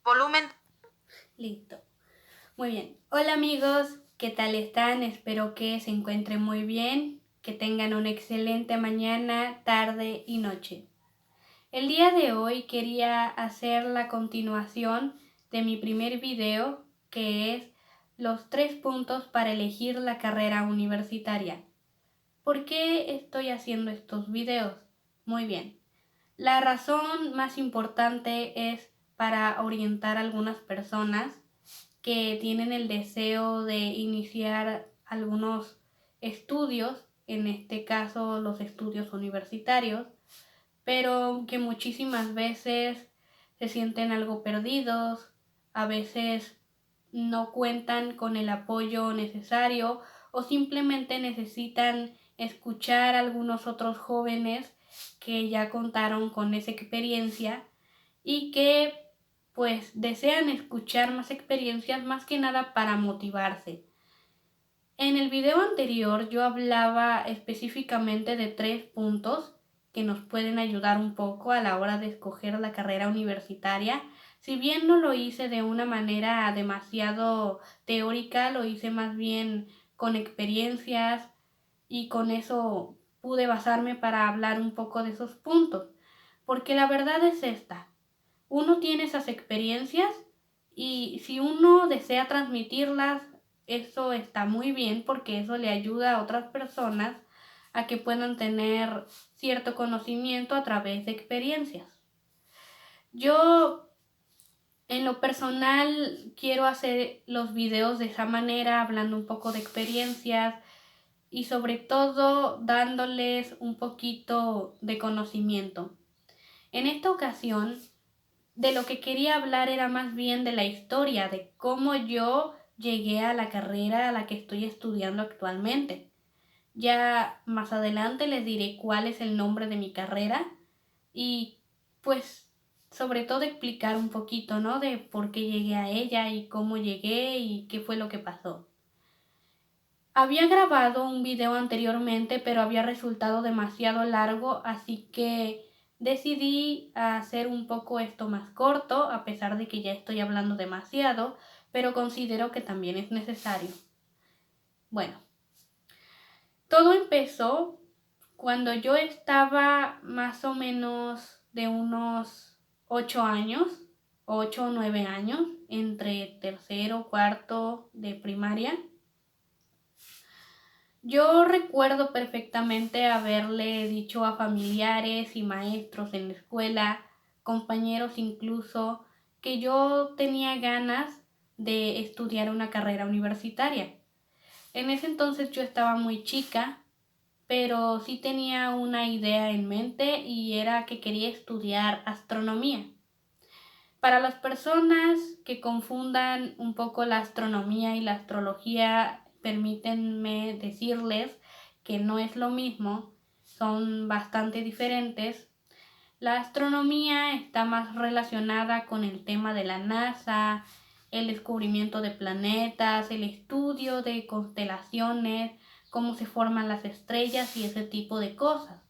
Volumen. Listo. Muy bien. Hola amigos, ¿qué tal están? Espero que se encuentren muy bien, que tengan una excelente mañana, tarde y noche. El día de hoy quería hacer la continuación de mi primer video, que es los 3 puntos para elegir la carrera universitaria. ¿Por qué estoy haciendo estos videos? Muy bien. La razón más importante es para orientar a algunas personas que tienen el deseo de iniciar algunos estudios, en este caso los estudios universitarios, pero que muchísimas veces se sienten algo perdidos, a veces no cuentan con el apoyo necesario o simplemente necesitan escuchar a algunos otros jóvenes que ya contaron con esa experiencia y que pues desean escuchar más experiencias más que nada para motivarse. En el video anterior yo hablaba específicamente de 3 puntos que nos pueden ayudar un poco a la hora de escoger la carrera universitaria. Si bien no lo hice de una manera demasiado teórica, lo hice más bien con experiencias y con eso pude basarme para hablar un poco de esos puntos. Porque la verdad es esta: uno tiene esas experiencias y si uno desea transmitirlas, eso está muy bien porque eso le ayuda a otras personas a que puedan tener cierto conocimiento a través de experiencias. Yo en lo personal quiero hacer los videos de esa manera, hablando un poco de experiencias y sobre todo dándoles un poquito de conocimiento. En esta ocasión, de lo que quería hablar era más bien de la historia, de cómo yo llegué a la carrera a la que estoy estudiando actualmente. Ya más adelante les diré cuál es el nombre de mi carrera y pues sobre todo explicar un poquito, ¿no? De por qué llegué a ella y cómo llegué y qué fue lo que pasó. Había grabado un video anteriormente, pero había resultado demasiado largo, así que decidí hacer un poco esto más corto, a pesar de que ya estoy hablando demasiado, pero considero que también es necesario. Bueno, todo empezó cuando yo estaba más o menos de unos 8 años, 8 o 9 años, entre tercero, cuarto de primaria. Yo recuerdo perfectamente haberle dicho a familiares y maestros en la escuela, compañeros incluso, que yo tenía ganas de estudiar una carrera universitaria. En ese entonces yo estaba muy chica, pero sí tenía una idea en mente y era que quería estudiar astronomía. Para las personas que confundan un poco la astronomía y la astrología, permítanme decirles que no es lo mismo, son bastante diferentes. La astronomía está más relacionada con el tema de la NASA, el descubrimiento de planetas, el estudio de constelaciones, cómo se forman las estrellas y ese tipo de cosas.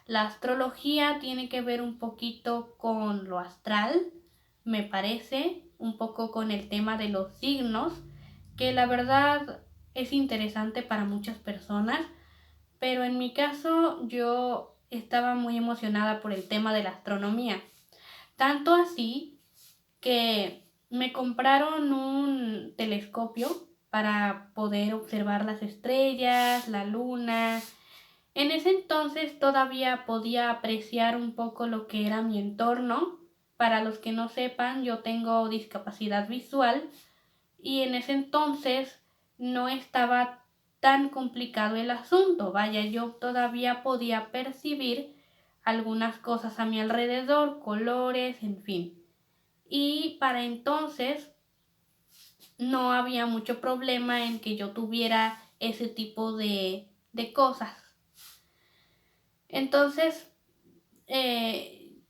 La astrología tiene que ver un poquito con lo astral, me parece, un poco con el tema de los signos, que la verdad es interesante para muchas personas, pero en mi caso yo estaba muy emocionada por el tema de la astronomía. Tanto así que me compraron un telescopio para poder observar las estrellas, la luna. En ese entonces todavía podía apreciar un poco lo que era mi entorno. Para los que no sepan, yo tengo discapacidad visual y en ese entonces no estaba tan complicado el asunto. Vaya, yo todavía podía percibir algunas cosas a mi alrededor, colores, en fin. Y para entonces no había mucho problema en que yo tuviera ese tipo de cosas. Entonces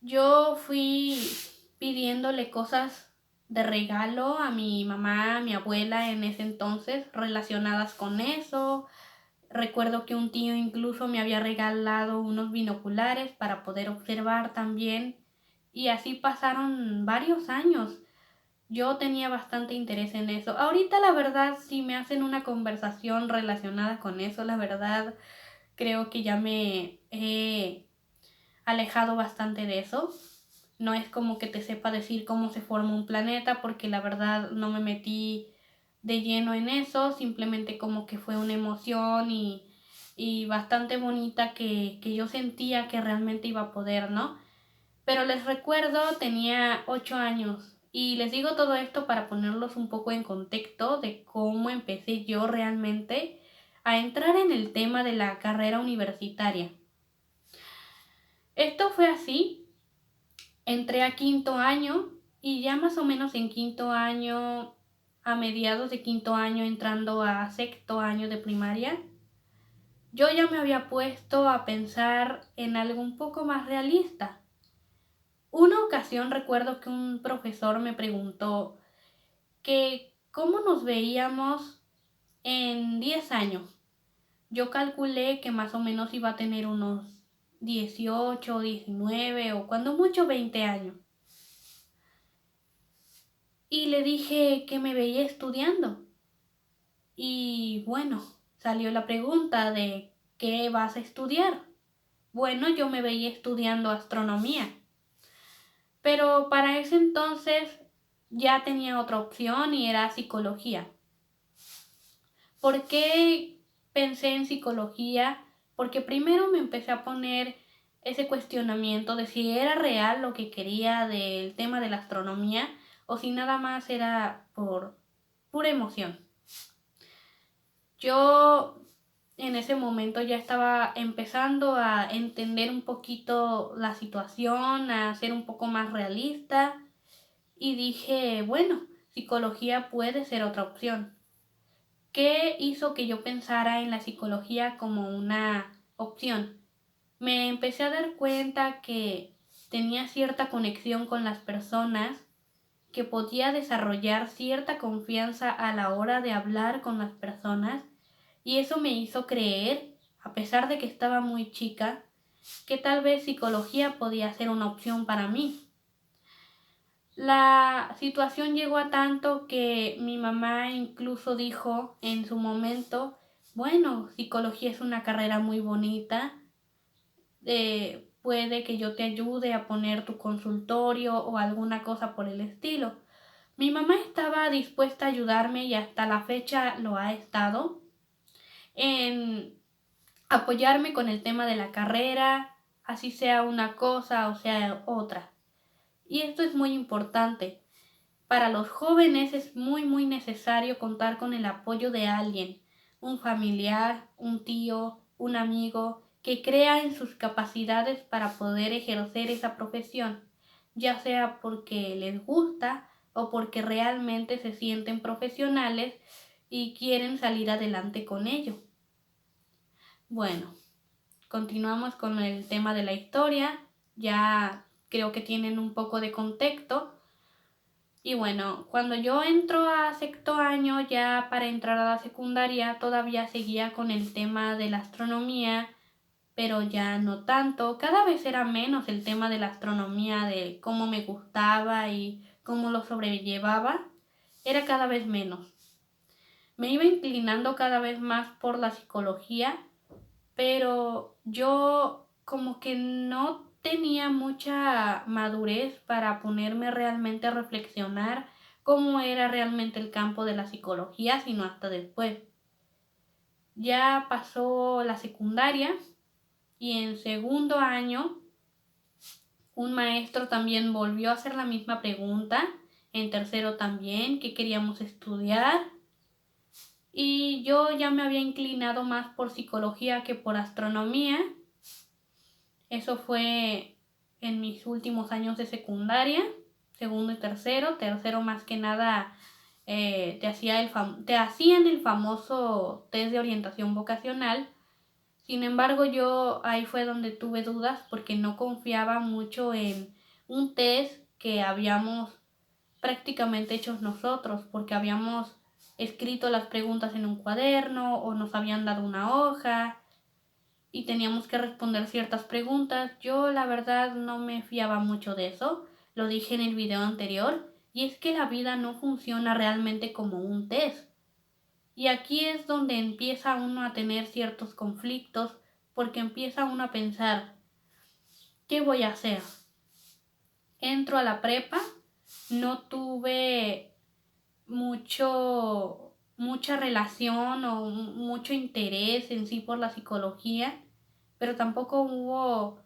yo fui pidiéndole cosas de regalo a mi mamá, a mi abuela en ese entonces relacionadas con eso. Recuerdo que un tío incluso me había regalado unos binoculares para poder observar también. Y así pasaron varios años. Yo tenía bastante interés en eso. Ahorita la verdad, si me hacen una conversación relacionada con eso, la verdad creo que ya me he alejado bastante de eso. No es como que te sepa decir cómo se forma un planeta, porque la verdad no me metí de lleno en eso, simplemente como que fue una emoción y bastante bonita que yo sentía que realmente iba a poder, ¿no? Pero les recuerdo, tenía 8 años y les digo todo esto para ponerlos un poco en contexto de cómo empecé yo realmente a entrar en el tema de la carrera universitaria. Esto fue así, entré a quinto año y ya más o menos en quinto año, a mediados de quinto año entrando a sexto año de primaria, yo ya me había puesto a pensar en algo un poco más realista. Una ocasión recuerdo que un profesor me preguntó que cómo nos veíamos en 10 años. Yo calculé que más o menos iba a tener unos 18, 19 o cuando mucho 20 años. Y le dije que me veía estudiando. Y bueno, salió la pregunta de ¿qué vas a estudiar? Bueno, yo me veía estudiando astronomía. Pero para ese entonces ya tenía otra opción y era psicología. ¿Por qué pensé en psicología? Porque primero me empecé a poner ese cuestionamiento de si era real lo que quería del tema de la astronomía o si nada más era por pura emoción. Yo en ese momento ya estaba empezando a entender un poquito la situación, a ser un poco más realista y dije, bueno, psicología puede ser otra opción. ¿Qué hizo que yo pensara en la psicología como una opción? Me empecé a dar cuenta que tenía cierta conexión con las personas, que podía desarrollar cierta confianza a la hora de hablar con las personas y eso me hizo creer, a pesar de que estaba muy chica, que tal vez psicología podía ser una opción para mí. La situación llegó a tanto que mi mamá incluso dijo en su momento, bueno, psicología es una carrera muy bonita, puede que yo te ayude a poner tu consultorio o alguna cosa por el estilo. Mi mamá estaba dispuesta a ayudarme y hasta la fecha lo ha estado en apoyarme con el tema de la carrera, así sea una cosa o sea otra. Y esto es muy importante. Para los jóvenes es muy necesario contar con el apoyo de alguien, un familiar, un tío, un amigo, que crea en sus capacidades para poder ejercer esa profesión, ya sea porque les gusta o porque realmente se sienten profesionales y quieren salir adelante con ello. Bueno, continuamos con el tema de la historia, ya creo que tienen un poco de contexto. Y bueno, cuando yo entro a sexto año, ya para entrar a la secundaria, todavía seguía con el tema de la astronomía, pero ya no tanto. Cada vez era menos el tema de la astronomía, de cómo me gustaba y cómo lo sobrellevaba. Era cada vez menos. Me iba inclinando cada vez más por la psicología, pero yo como que no tenía mucha madurez para ponerme realmente a reflexionar cómo era realmente el campo de la psicología, sino hasta después. Ya pasó la secundaria y en segundo año un maestro también volvió a hacer la misma pregunta, en tercero también, qué queríamos estudiar y yo ya me había inclinado más por psicología que por astronomía. Eso fue en mis últimos años de secundaria, segundo y tercero. Tercero más que nada te hacían el famoso test de orientación vocacional. Sin embargo, yo ahí fue donde tuve dudas porque no confiaba mucho en un test que habíamos prácticamente hechos nosotros, porque habíamos escrito las preguntas en un cuaderno o nos habían dado una hoja y teníamos que responder ciertas preguntas. Yo la verdad no me fiaba mucho de eso, lo dije en el video anterior. Y es que la vida no funciona realmente como un test. Y aquí es donde empieza uno a tener ciertos conflictos porque empieza uno a pensar, ¿qué voy a hacer? Entro a la prepa, no tuve mucha relación o mucho interés en sí por la psicología, pero tampoco hubo,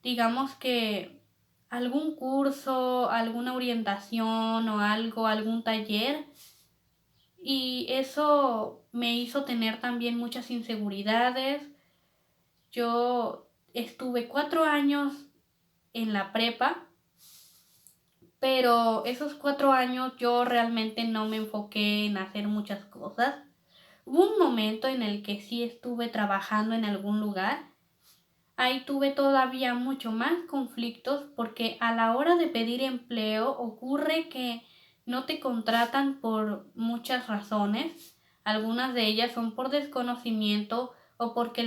digamos que algún curso, alguna orientación o algo, algún taller, y eso me hizo tener también muchas inseguridades. Yo estuve 4 años en la prepa, pero esos 4 años yo realmente no me enfoqué en hacer muchas cosas. Hubo un momento en el que sí estuve trabajando en algún lugar. Ahí tuve todavía mucho más conflictos porque a la hora de pedir empleo ocurre que no te contratan por muchas razones. Algunas de ellas son por desconocimiento o porque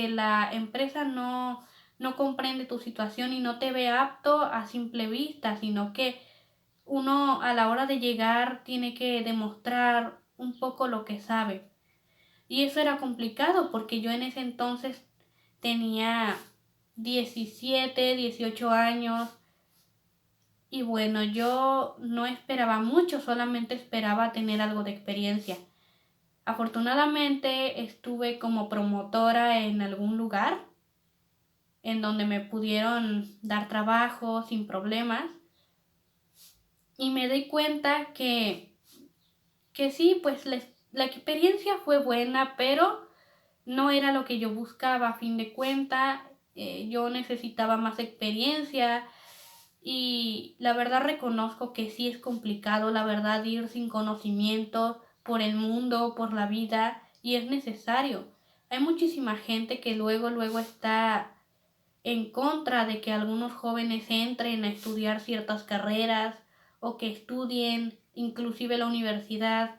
la empresa no comprende tu situación y no te ve apto a simple vista, sino que uno a la hora de llegar tiene que demostrar un poco lo que sabe. Y eso era complicado porque yo en ese entonces tenía 17, 18 años y bueno, yo no esperaba mucho, solamente esperaba tener algo de experiencia. Afortunadamente estuve como promotora en algún lugar en donde me pudieron dar trabajo sin problemas y me di cuenta que sí, pues la experiencia fue buena, pero no era lo que yo buscaba. A fin de cuentas, yo necesitaba más experiencia y la verdad reconozco que sí es complicado, la verdad, ir sin conocimiento por el mundo, por la vida, y es necesario. Hay muchísima gente que luego está en contra de que algunos jóvenes entren a estudiar ciertas carreras o que estudien inclusive la universidad,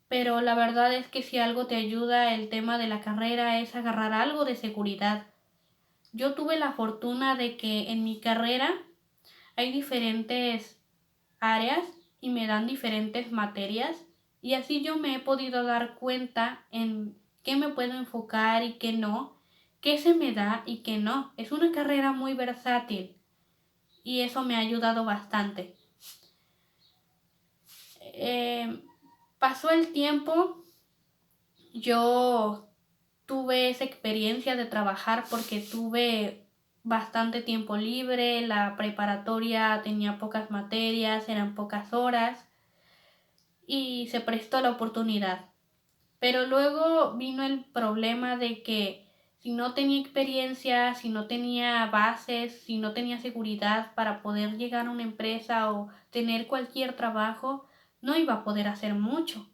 pero la verdad es que si algo te ayuda el tema de la carrera es agarrar algo de seguridad. Yo tuve la fortuna de que en mi carrera hay diferentes áreas y me dan diferentes materias y así yo me he podido dar cuenta en qué me puedo enfocar y qué no, qué se me da y qué no. Es una carrera muy versátil y eso me ha ayudado bastante. Eh, Pasó el tiempo, yo tuve esa experiencia de trabajar porque tuve bastante tiempo libre, la preparatoria tenía pocas materias, eran pocas horas y se prestó la oportunidad. Pero luego vino el problema de que si no tenía experiencia, si no tenía bases, si no tenía seguridad para poder llegar a una empresa o tener cualquier trabajo, no iba a poder hacer mucho.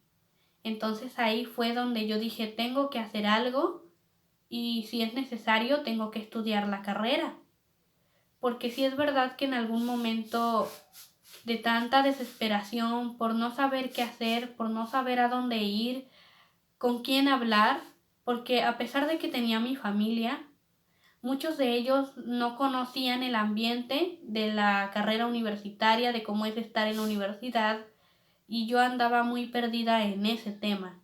Entonces ahí fue donde yo dije, tengo que hacer algo y si es necesario tengo que estudiar la carrera. Porque si es verdad que en algún momento de tanta desesperación por no saber qué hacer, por no saber a dónde ir, con quién hablar, porque a pesar de que tenía mi familia, muchos de ellos no conocían el ambiente de la carrera universitaria, de cómo es estar en la universidad, y yo andaba muy perdida en ese tema.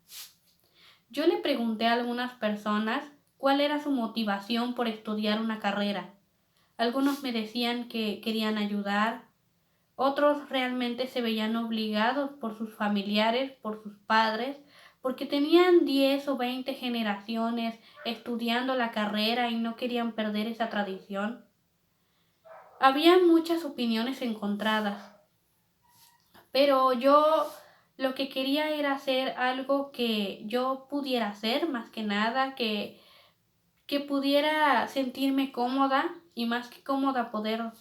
Yo le pregunté a algunas personas cuál era su motivación por estudiar una carrera. Algunos me decían que querían ayudar, otros realmente se veían obligados por sus familiares, por sus padres, porque tenían 10 o 20 generaciones estudiando la carrera y no querían perder esa tradición. Había muchas opiniones encontradas, pero yo lo que quería era hacer algo que yo pudiera hacer, más que nada, que pudiera sentirme cómoda y más que cómoda poder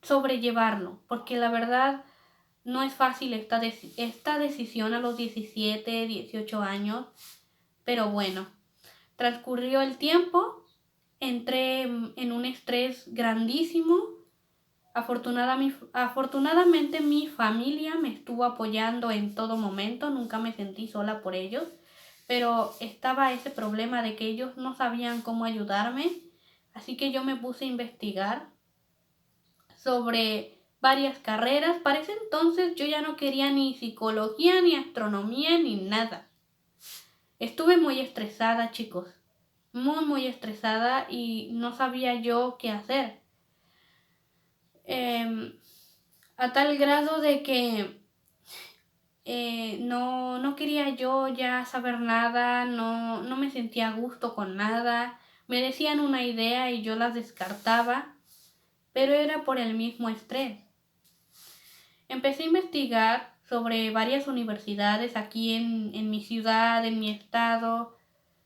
sobrellevarlo, porque la verdad no es fácil esta decisión a los 17, 18 años, pero bueno, transcurrió el tiempo, entré en un estrés grandísimo. Afortunadamente mi familia me estuvo apoyando en todo momento, nunca me sentí sola por ellos, pero estaba ese problema de que ellos no sabían cómo ayudarme, así que yo me puse a investigar sobre varias carreras. Para ese entonces yo ya no quería ni psicología, ni astronomía, ni nada. Estuve muy estresada, chicos. Muy estresada y no sabía yo qué hacer. A tal grado de que no quería yo ya saber nada, no me sentía a gusto con nada. Me decían una idea y yo las descartaba, pero era por el mismo estrés. Empecé a investigar sobre varias universidades aquí en mi ciudad, en mi estado.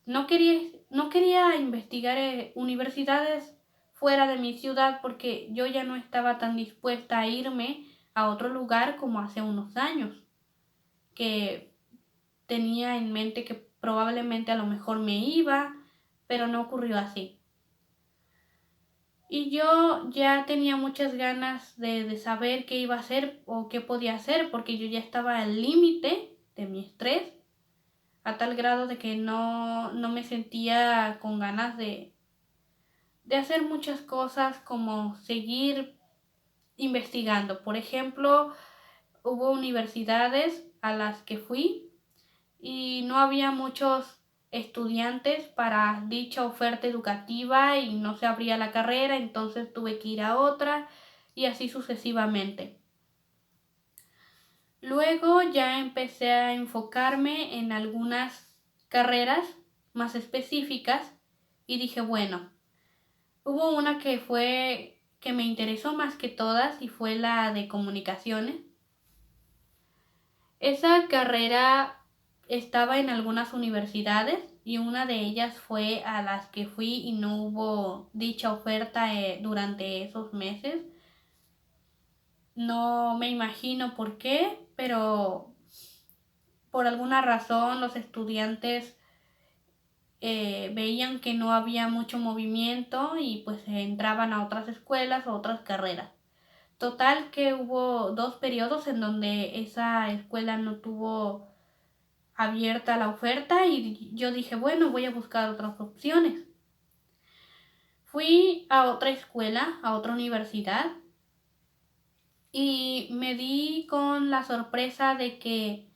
No quería investigar universidades fuera de mi ciudad porque yo ya no estaba tan dispuesta a irme a otro lugar como hace unos años, que tenía en mente que probablemente a lo mejor me iba, pero no ocurrió así. Y yo ya tenía muchas ganas de saber qué iba a hacer o qué podía hacer, porque yo ya estaba al límite de mi estrés, a tal grado de que no me sentía con ganas de hacer muchas cosas como seguir investigando. Por ejemplo, hubo universidades a las que fui y no había muchos estudiantes para dicha oferta educativa y no se abría la carrera, entonces tuve que ir a otra y así sucesivamente. Luego ya empecé a enfocarme en algunas carreras más específicas y dije, bueno, hubo una que me interesó más que todas y fue la de comunicaciones. Esa carrera estaba en algunas universidades y una de ellas fue a las que fui y no hubo dicha oferta durante esos meses. No me imagino por qué, pero por alguna razón los estudiantes veían que no había mucho movimiento y pues entraban a otras escuelas o otras carreras. Total que hubo 2 periodos en donde esa escuela no tuvo abierta la oferta y yo dije, bueno, voy a buscar otras opciones. Fui a otra escuela, a otra universidad y me di con la sorpresa de que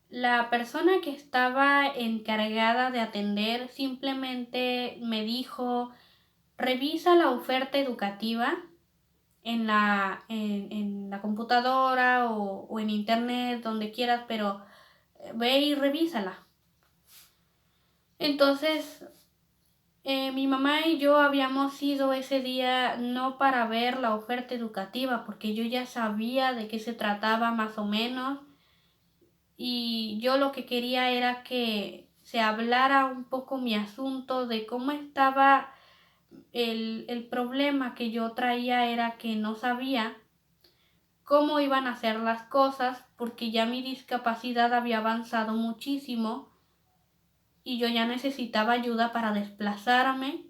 la persona que estaba encargada de atender simplemente me dijo, revisa la oferta educativa en la computadora o en internet, donde quieras, pero ve y revísala. Entonces, mi mamá y yo habíamos ido ese día no para ver la oferta educativa, porque yo ya sabía de qué se trataba más o menos, y yo lo que quería era que se hablara un poco mi asunto de cómo estaba el problema que yo traía era que no sabía cómo iban a hacer las cosas porque ya mi discapacidad había avanzado muchísimo y yo ya necesitaba ayuda para desplazarme,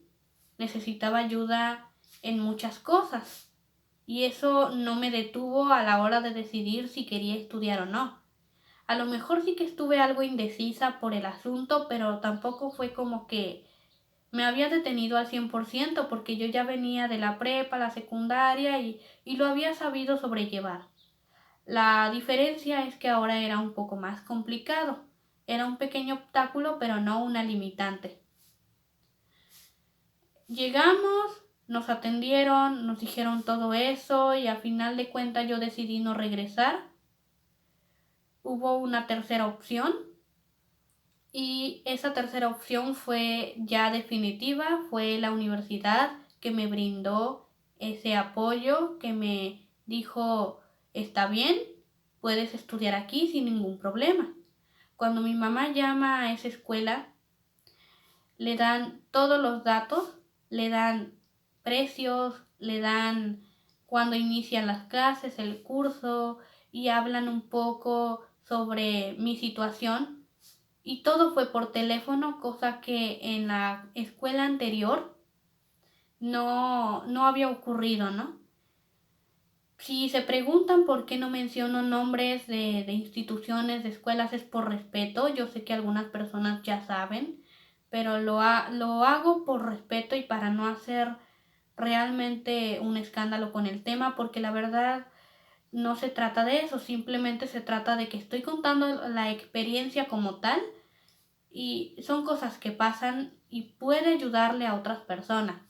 necesitaba ayuda en muchas cosas y eso no me detuvo a la hora de decidir si quería estudiar o no. A lo mejor sí que estuve algo indecisa por el asunto, pero tampoco fue como que me había detenido al 100% porque yo ya venía de la prepa, la secundaria y lo había sabido sobrellevar. La diferencia es que ahora era un poco más complicado. Era un pequeño obstáculo, pero no una limitante. Llegamos, nos atendieron, nos dijeron todo eso y a final de cuentas yo decidí no regresar. Hubo una tercera opción y esa tercera opción fue ya definitiva, fue la universidad que me brindó ese apoyo, que me dijo, está bien, puedes estudiar aquí sin ningún problema. Cuando mi mamá llama a esa escuela, le dan todos los datos, le dan precios, le dan cuando inician las clases, el curso y hablan un poco sobre mi situación. Y todo fue por teléfono, cosa que en la escuela anterior no había ocurrido, ¿no? Si se preguntan por qué no menciono nombres de instituciones, de escuelas, es por respeto. Yo sé que algunas personas ya saben, pero lo hago por respeto y para no hacer realmente un escándalo con el tema, porque la verdad no se trata de eso, simplemente se trata de que estoy contando la experiencia como tal y son cosas que pasan y puede ayudarle a otras personas.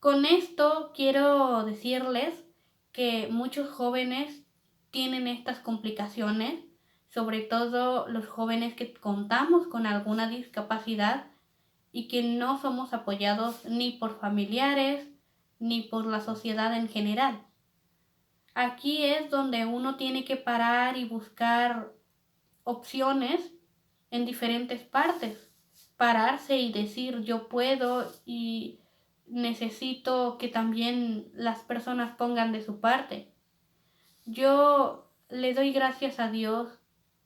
Con esto quiero decirles que muchos jóvenes tienen estas complicaciones, sobre todo los jóvenes que contamos con alguna discapacidad y que no somos apoyados ni por familiares ni por la sociedad en general. Aquí es donde uno tiene que parar y buscar opciones en diferentes partes. Pararse y decir yo puedo y necesito que también las personas pongan de su parte. Yo le doy gracias a Dios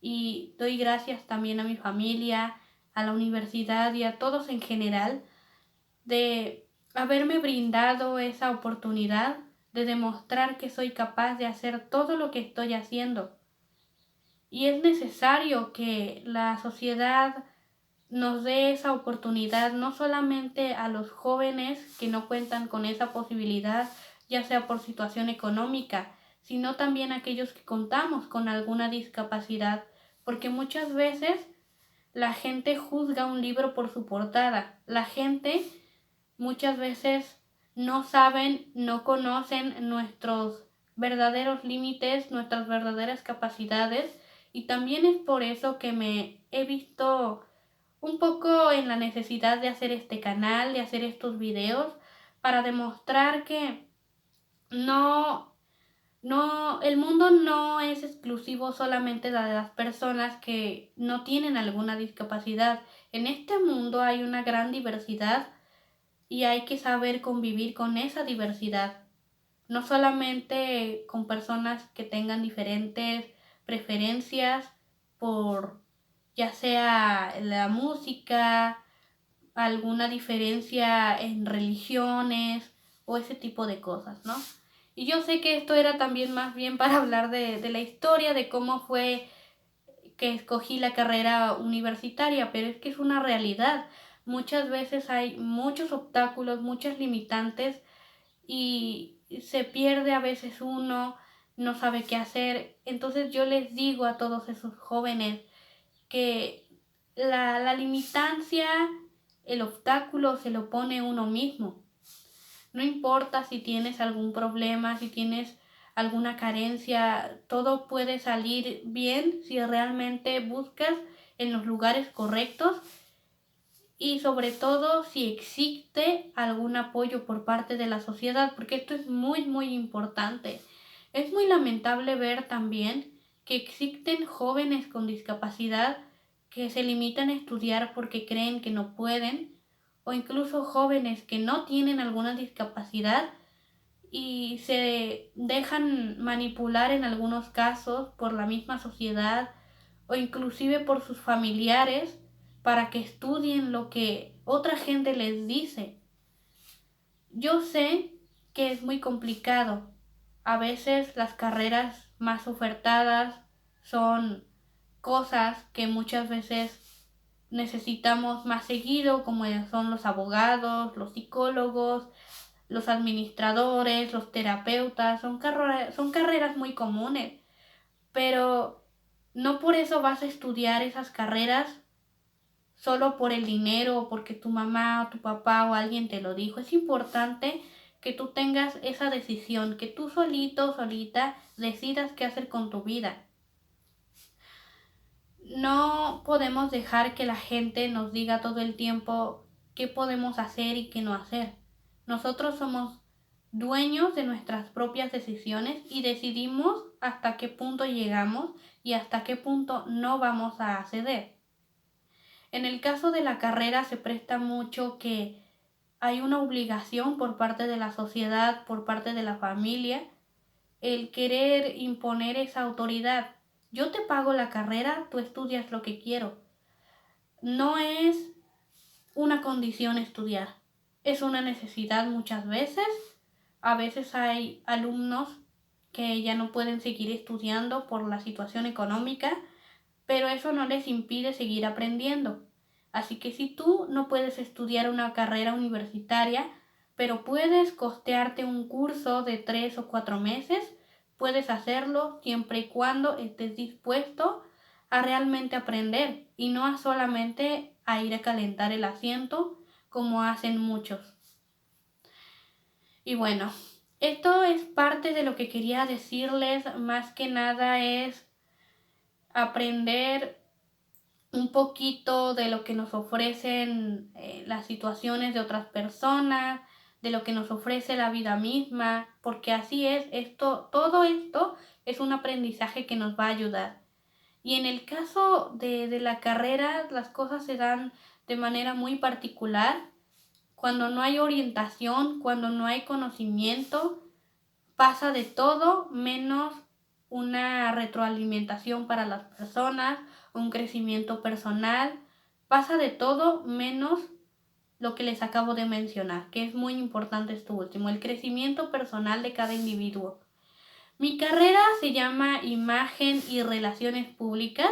y doy gracias también a mi familia, a la universidad y a todos en general de haberme brindado esa oportunidad de demostrar que soy capaz de hacer todo lo que estoy haciendo. Y es necesario que la sociedad nos dé esa oportunidad, no solamente a los jóvenes que no cuentan con esa posibilidad, ya sea por situación económica, sino también a aquellos que contamos con alguna discapacidad, porque muchas veces la gente juzga un libro por su portada. La gente muchas veces no saben, no conocen nuestros verdaderos límites, nuestras verdaderas capacidades, y también es por eso que me he visto un poco en la necesidad de hacer este canal, de hacer estos videos, para demostrar que no, el mundo no es exclusivo solamente de las personas que no tienen alguna discapacidad. En este mundo hay una gran diversidad y hay que saber convivir con esa diversidad, no solamente con personas que tengan diferentes preferencias por ya sea la música, alguna diferencia en religiones o ese tipo de cosas, ¿no? Y yo sé que esto era también más bien para hablar de la historia, de cómo fue que escogí la carrera universitaria, pero es que es una realidad. Muchas veces hay muchos obstáculos, muchas limitantes y se pierde a veces uno, no sabe qué hacer. Entonces yo les digo a todos esos jóvenes que la limitancia, el obstáculo se lo pone uno mismo. No importa si tienes algún problema, si tienes alguna carencia, todo puede salir bien si realmente buscas en los lugares correctos y sobre todo si existe algún apoyo por parte de la sociedad, porque esto es muy importante. Es muy lamentable ver también que existen jóvenes con discapacidad que se limitan a estudiar porque creen que no pueden, o incluso jóvenes que no tienen alguna discapacidad y se dejan manipular en algunos casos por la misma sociedad o inclusive por sus familiares para que estudien lo que otra gente les dice. Yo sé que es muy complicado. A veces las carreras más ofertadas son cosas que muchas veces necesitamos más seguido, como son los abogados, los psicólogos, los administradores, los terapeutas, son carreras muy comunes, pero no por eso vas a estudiar esas carreras solo por el dinero o porque tu mamá o tu papá o alguien te lo dijo. Es importante que tú tengas esa decisión, que tú solito o solita decidas qué hacer con tu vida. No podemos dejar que la gente nos diga todo el tiempo qué podemos hacer y qué no hacer. Nosotros somos dueños de nuestras propias decisiones y decidimos hasta qué punto llegamos y hasta qué punto no vamos a ceder. En el caso de la carrera se presta mucho que hay una obligación por parte de la sociedad, por parte de la familia, el querer imponer esa autoridad. Yo te pago la carrera, tú estudias lo que quiero. No es una condición estudiar, es una necesidad muchas veces. A veces hay alumnos que ya no pueden seguir estudiando por la situación económica, pero eso no les impide seguir aprendiendo. Así que si tú no puedes estudiar una carrera universitaria, pero puedes costearte un curso de 3 o 4 meses. Puedes hacerlo siempre y cuando estés dispuesto a realmente aprender y no a solamente a ir a calentar el asiento como hacen muchos. Y bueno, esto es parte de lo que quería decirles. Más que nada es aprender un poquito de lo que nos ofrecen las situaciones de otras personas, de lo que nos ofrece la vida misma, porque así es, todo esto es un aprendizaje que nos va a ayudar. Y en el caso de la carrera, las cosas se dan de manera muy particular. Cuando no hay orientación, cuando no hay conocimiento, pasa de todo menos una retroalimentación para las personas, un crecimiento personal. Pasa de todo menos lo que les acabo de mencionar, que es muy importante esto último, el crecimiento personal de cada individuo. Mi carrera se llama Imagen y Relaciones Públicas.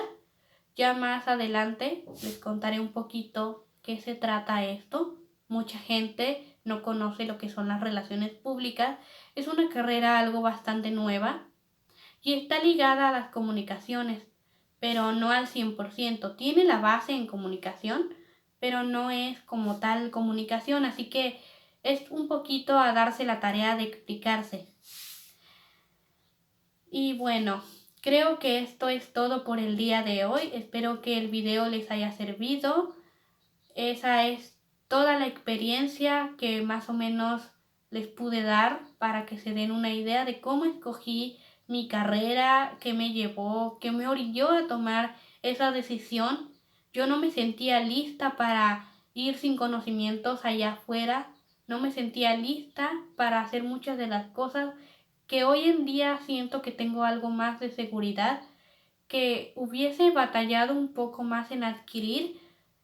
Ya más adelante les contaré un poquito qué se trata esto. Mucha gente no conoce lo que son las relaciones públicas. Es una carrera algo bastante nueva y está ligada a las comunicaciones, pero no al 100%. Tiene la base en comunicación, pero no es como tal comunicación, así que es un poquito a darse la tarea de explicarse. Y bueno, creo que esto es todo por el día de hoy. Espero que el video les haya servido. Esa es toda la experiencia que más o menos les pude dar para que se den una idea de cómo escogí mi carrera, qué me llevó, qué me orilló a tomar esa decisión. Yo no me sentía lista para ir sin conocimientos allá afuera. No me sentía lista para hacer muchas de las cosas que hoy en día siento que tengo algo más de seguridad, que hubiese batallado un poco más en adquirir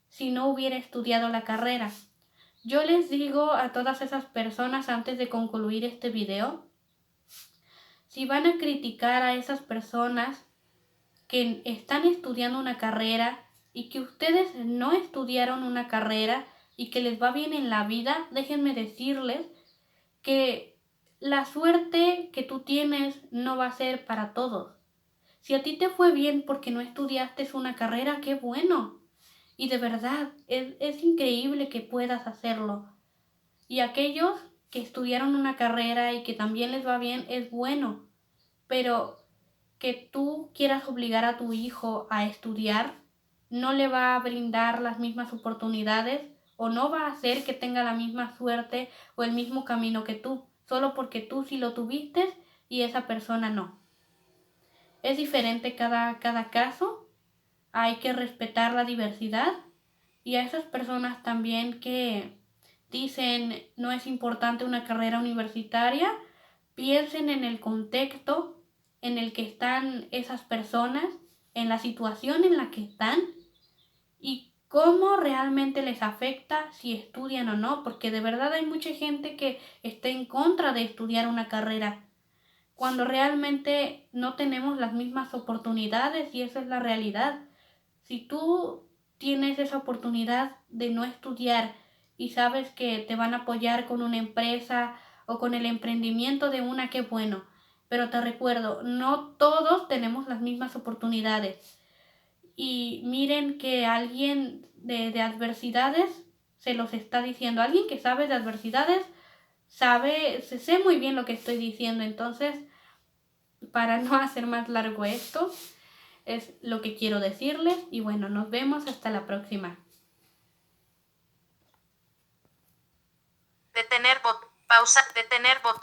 si no hubiera estudiado la carrera. Yo les digo a todas esas personas antes de concluir este video, si van a criticar a esas personas que están estudiando una carrera y que ustedes no estudiaron una carrera y que les va bien en la vida, déjenme decirles que la suerte que tú tienes no va a ser para todos. Si a ti te fue bien porque no estudiaste una carrera, qué bueno. Y de verdad, es increíble que puedas hacerlo. Y aquellos que estudiaron una carrera y que también les va bien, es bueno. Pero que tú quieras obligar a tu hijo a estudiar, no le va a brindar las mismas oportunidades o no va a hacer que tenga la misma suerte o el mismo camino que tú, solo porque tú sí lo tuviste y esa persona no. Es diferente cada caso, hay que respetar la diversidad y a esas personas también que dicen no es importante una carrera universitaria, piensen en el contexto en el que están esas personas, en la situación en la que están y cómo realmente les afecta si estudian o no, porque de verdad hay mucha gente que está en contra de estudiar una carrera, cuando realmente no tenemos las mismas oportunidades y esa es la realidad. Si tú tienes esa oportunidad de no estudiar y sabes que te van a apoyar con una empresa o con el emprendimiento de una, qué bueno. Pero te recuerdo, no todos tenemos las mismas oportunidades. Y miren que alguien de adversidades se los está diciendo. Alguien que sabe de adversidades se sé muy bien lo que estoy diciendo. Entonces, para no hacer más largo esto, es lo que quiero decirles y bueno, nos vemos hasta la próxima. Pausa, detener botón.